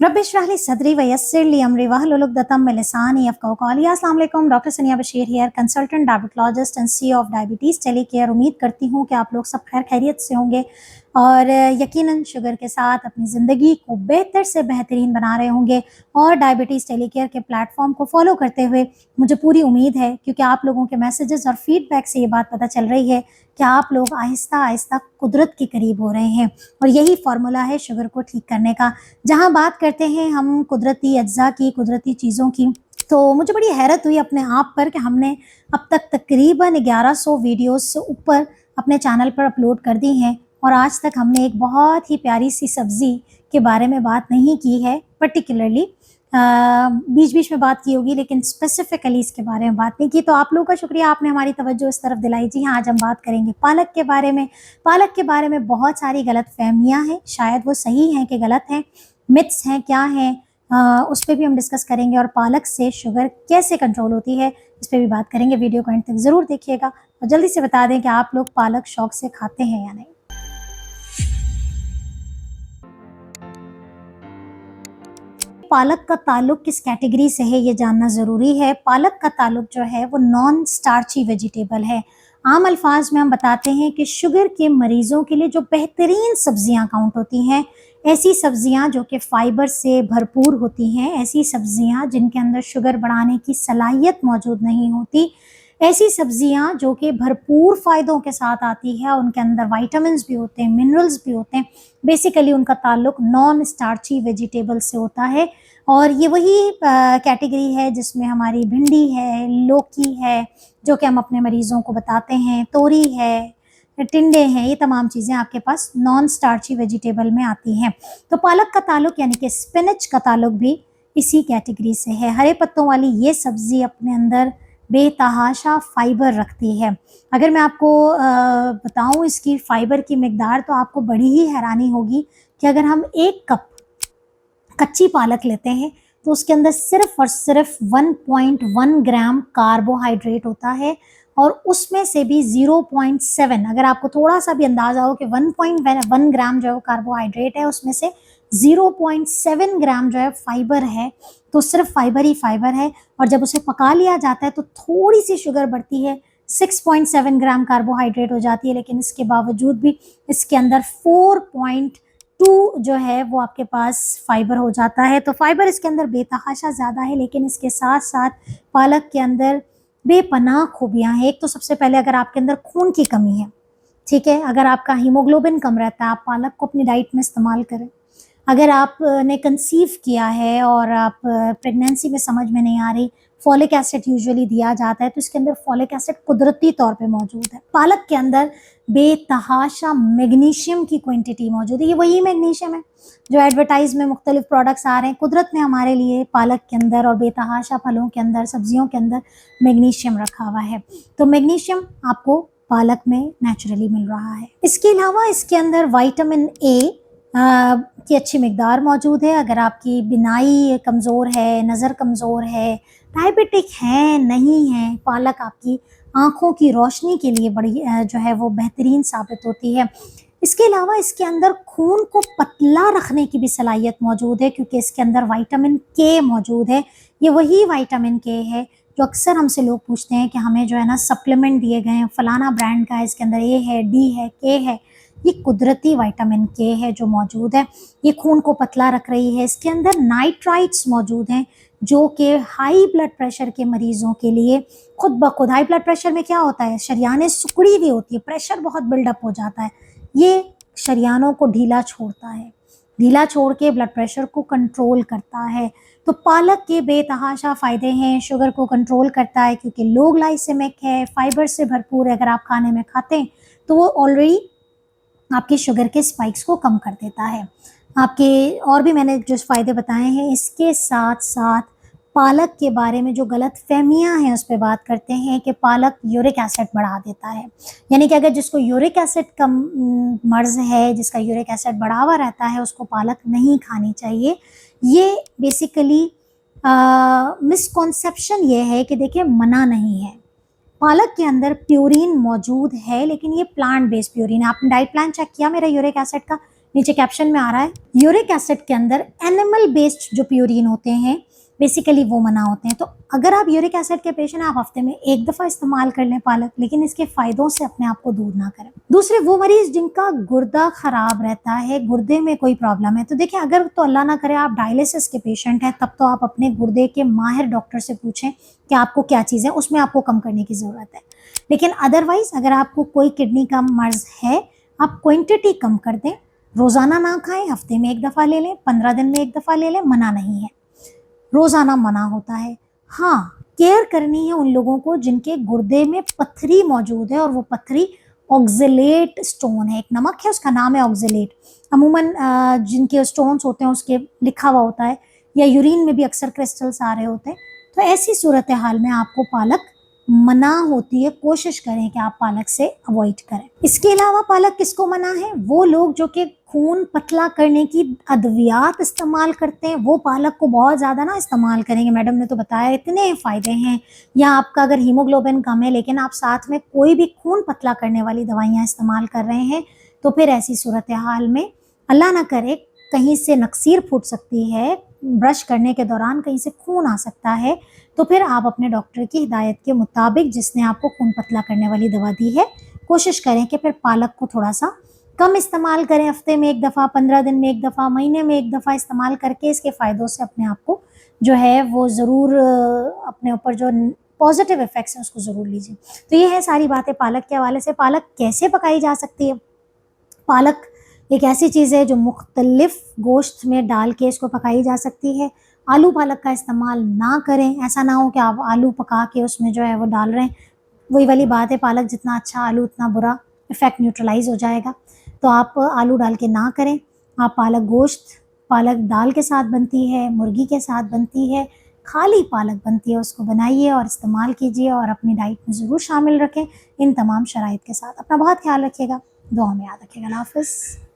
रब इश्रह ली सदरी वयस्सिर ली अमरी वहलुल उक़दतम मिन लिसानी यफ़क़हू क़ौली। अस्सलाम वालेकुम, डॉक्टर सनिया Bashir here, consultant diabetologist and CEO of diabetes टेलीकेयर। उम्मीद करती हूँ कि आप लोग सब खैर खैरियत से होंगे और यकीनन शुगर के साथ अपनी ज़िंदगी को बेहतर से बेहतरीन बना रहे होंगे। और डायबिटीज़ टेलीकेयर के प्लेटफॉर्म को फॉलो करते हुए मुझे पूरी उम्मीद है, क्योंकि आप लोगों के मैसेजेस और फीडबैक से ये बात पता चल रही है कि आप लोग आहिस्ता आहिस्ता कुदरत के करीब हो रहे हैं। और यही फार्मूला है शुगर को ठीक करने का। जहाँ बात करते हैं हम कुदरती अज्जा की, कुदरती चीज़ों की, तो मुझे बड़ी हैरत हुई अपने आप पर कि हमने अब तक तकरीबन 1100 वीडियोस से ऊपर अपने चैनल पर अपलोड कर दी हैं और आज तक हमने एक बहुत ही प्यारी सी सब्ज़ी के बारे में बात नहीं की है। पर्टिकुलरली बीच बीच में बात की होगी, लेकिन स्पेसिफिकली इसके बारे में बात नहीं की। तो आप लोगों का शुक्रिया, आपने हमारी तवज्जो इस तरफ दिलाई। जी हाँ, आज हम बात करेंगे पालक के बारे में। पालक के बारे में बहुत सारी गलत फहमियाँ हैं, शायद वो सही हैं कि गलत हैं, मिथ्स हैं, क्या हैं, उस पर भी हम डिस्कस करेंगे। और पालक से शुगर कैसे कंट्रोल होती है, इस पर भी बात करेंगे। वीडियो को एंड तक ज़रूर देखिएगा और जल्दी से बता दें कि आप लोग पालक शौक से खाते हैं या नहीं। पालक का ताल्लुक किस कैटेगरी से है ये जानना ज़रूरी है। पालक का ताल्लुक जो है वो नॉन स्टार्ची वेजिटेबल है। आम अल्फाज में हम बताते हैं कि शुगर के मरीज़ों के लिए जो बेहतरीन सब्जियां काउंट होती हैं, ऐसी सब्जियां जो कि फ़ाइबर से भरपूर होती हैं, ऐसी सब्जियां जिनके अंदर शुगर बढ़ाने की सलाहियत मौजूद नहीं होती, ऐसी सब्जियां जो कि भरपूर फ़ायदों के साथ आती है, उनके अंदर विटामिन्स भी होते हैं, मिनरल्स भी होते हैं। बेसिकली उनका ताल्लुक नॉन स्टार्ची वेजिटेबल से होता है। और ये वही कैटेगरी है जिसमें हमारी भिंडी है, लौकी है, जो कि हम अपने मरीज़ों को बताते हैं, तोरी है, टिंडे हैं, ये तमाम चीज़ें आपके पास नॉन स्टार्ची वेजिटेबल में आती हैं। तो पालक का ताल्लुक यानी कि स्पिनच का ताल्लुक भी इसी कैटेगरी से है। हरे पत्तों वाली ये सब्ज़ी अपने अंदर बेतहाशा फ़ाइबर रखती है। अगर मैं आपको बताऊं इसकी फ़ाइबर की मिकदार, तो आपको बड़ी ही हैरानी होगी कि अगर हम 1 कप कच्ची पालक लेते हैं तो उसके अंदर सिर्फ और सिर्फ 1.1 ग्राम कार्बोहाइड्रेट होता है। और उसमें से भी 0.7, अगर आपको थोड़ा सा भी अंदाज़ा हो कि 1.1 ग्राम जो है वो कार्बोहाइड्रेट है, उसमें से 0.7 ग्राम जो है फाइबर है। तो सिर्फ फाइबर ही फाइबर है। और जब उसे पका लिया जाता है तो थोड़ी सी शुगर बढ़ती है, 6.7 ग्राम कार्बोहाइड्रेट हो जाती है, लेकिन इसके बावजूद भी इसके अंदर 4.2 जो है वो आपके पास फाइबर हो जाता है। तो फाइबर इसके अंदर बेतहाशा ज़्यादा है, लेकिन इसके साथ साथ पालक के अंदर बेपनाह खूबियाँ हैं। एक तो सबसे पहले, अगर आपके अंदर खून की कमी है, ठीक है, अगर आपका हीमोग्लोबिन कम रहता है, आप पालक को अपनी डाइट में इस्तेमाल करें। अगर आपने कंसीव किया है और आप प्रेगनेंसी में समझ में नहीं आ रही, फॉलिक एसिड यूजुअली दिया जाता है, तो इसके अंदर फॉलिक एसिड कुदरती तौर पे मौजूद है। पालक के अंदर बेतहाशा मैग्नीशियम की क्वांटिटी मौजूद है। ये वही मैग्नीशियम है जो एडवर्टाइज में मुख्तलिफ प्रोडक्ट्स आ रहे हैं। कुदरत ने हमारे लिए पालक के अंदर और बेतहाशा फलों के अंदर, सब्जियों के अंदर मैग्नीशियम रखा हुआ है। तो मैग्नीशियम आपको पालक में नेचुरली मिल रहा है। इसके अलावा इसके अंदर विटामिन ए की अच्छी मिकदार मौजूद है। अगर आपकी बिनाई कमज़ोर है, नज़र कमज़ोर है, डायबिटिक है, नहीं है, पालक आपकी आँखों की रोशनी के लिए बड़ी जो है वो बेहतरीन साबित होती है। इसके अलावा इसके अंदर खून को पतला रखने की भी सलाहियत मौजूद है, क्योंकि इसके अंदर विटामिन के मौजूद है। ये वही विटामिन के है जो अक्सर हमसे लोग पूछते हैं कि हमें जो है ना सप्लीमेंट दिए गए हैं, फलाना ब्रांड का है, इसके अंदर ए है, डी है, के है। ये कुदरती विटामिन के है जो मौजूद है। ये खून को पतला रख रही है। इसके अंदर नाइट्राइट्स मौजूद हैं जो कि हाई ब्लड प्रेशर के मरीज़ों के लिए खुद ब खुद, हाई ब्लड प्रेशर में क्या होता है, शरियानें सिकुड़ी हुई होती है, प्रेशर बहुत बिल्डअप हो जाता है। ये शरियानों को ढीला छोड़ता है, ढीला छोड़ के ब्लड प्रेशर को कंट्रोल करता है। तो पालक के बेतहाशा फ़ायदे हैं। शुगर को कंट्रोल करता है क्योंकि लो ग्लाइसेमिक है, फाइबर से भरपूर है। अगर आप खाने में खाते हैं तो वो ऑलरेडी आपके शुगर के स्पाइक्स को कम कर देता है। आपके और भी मैंने जो फ़ायदे बताए हैं, इसके साथ साथ पालक के बारे में जो गलत फहमियाँ हैं उस पर बात करते हैं कि पालक यूरिक एसिड बढ़ा देता है। यानी कि अगर जिसको यूरिक एसिड कम मर्ज़ है, जिसका यूरिक एसिड बढ़ा हुआ रहता है, उसको पालक नहीं खानी चाहिए। ये बेसिकली मिसकॉन्सेप्शन ये है कि देखिए, मना नहीं है, पालक के अंदर प्यूरिन मौजूद है, लेकिन ये प्लांट बेस्ड प्यूरिन है। आपने डाइट प्लान चेक किया मेरा यूरिक एसिड का? नीचे कैप्शन में आ रहा है, यूरिक एसिड के अंदर एनिमल बेस्ड जो प्यूरिन होते हैं बेसिकली वो मना होते हैं। तो अगर आप यूरिक एसिड के पेशेंट हैं, आप हफ्ते में एक दफ़ा इस्तेमाल कर लें पालक, लेकिन इसके फ़ायदों से अपने आप को दूर ना करें। दूसरे वो मरीज़ जिनका गुर्दा ख़राब रहता है, गुर्दे में कोई प्रॉब्लम है, तो देखिए अगर तो अल्लाह ना करे आप डायलिसिस के पेशेंट हैं, तब तो आप अपने गुर्दे के माहिर डॉक्टर से पूछें कि आपको क्या चीज़ है, उसमें आपको कम करने की ज़रूरत है। लेकिन अदरवाइज़ अगर आपको कोई किडनी का मर्ज़ है, आप क्वांटिटी कम कर दें, रोज़ाना ना खाएं, हफ्ते में एक दफ़ा ले लें, 15 दिन में एक दफ़ा ले लें, मना नहीं है। रोज़ाना मना होता है। हाँ, केयर करनी है उन लोगों को जिनके गुर्दे में पत्थरी मौजूद है और वो पत्थरी ऑक्ज़लेट स्टोन है, एक नमक है उसका नाम है ऑक्ज़लेट। अमूमन जिनके स्टोन्स होते हैं उसके लिखा हुआ होता है, या यूरिन में भी अक्सर क्रिस्टल्स आ रहे होते हैं। तो ऐसी सूरत हाल में आपको पालक मना होती है, कोशिश करें कि आप पालक से अवॉइड करें। इसके अलावा पालक किसको मना है? वो लोग जो कि खून पतला करने की अद्वियात इस्तेमाल करते हैं, वो पालक को बहुत ज़्यादा ना इस्तेमाल करेंगे। मैडम ने तो बताया इतने फ़ायदे हैं। या आपका अगर हीमोग्लोबिन कम है लेकिन आप साथ में कोई भी खून पतला करने वाली दवाइयाँ इस्तेमाल कर रहे हैं, तो फिर ऐसी सूरत हाल में अल्लाह ना करे कहीं से नक्सीर फूट सकती है, ब्रश करने के दौरान कहीं से खून आ सकता है, तो फिर आप अपने डॉक्टर की हिदायत के मुताबिक जिसने आपको खून पतला करने वाली दवा दी है, कोशिश करें कि फिर पालक को थोड़ा सा कम इस्तेमाल करें। हफ्ते में एक दफ़ा, 15 दिन में एक दफ़ा, महीने में एक दफ़ा इस्तेमाल करके इसके फ़ायदों से अपने आप को जो है वो ज़रूर अपने ऊपर जो पॉजिटिव इफ़ेक्ट्स हैं उसको ज़रूर लीजिए। तो ये है सारी बातें पालक के हवाले से। पालक कैसे पकाई जा सकती है? पालक एक ऐसी चीज़ है जो मुख्तलिफ गोश्त में डाल के इसको पकाई जा सकती है। आलू पालक का इस्तेमाल ना करें, ऐसा ना हो कि आप आलू पका के उसमें जो है वो डाल रहे हैं। वही वाली बात है, पालक जितना अच्छा आलू उतना बुरा, इफ़ेक्ट न्यूट्रलाइज़ हो जाएगा। तो आप आलू डाल के ना करें। आप पालक गोश्त, पालक दाल के साथ बनती है, मुर्गी के साथ बनती है, खाली पालक बनती है, उसको बनाइए और इस्तेमाल कीजिए और अपनी डाइट में ज़रूर शामिल रखें इन तमाम शराइत के साथ। अपना बहुत ख्याल रखिएगा, दुआ में याद रखिएगा। अल्लाह हाफ़िज़।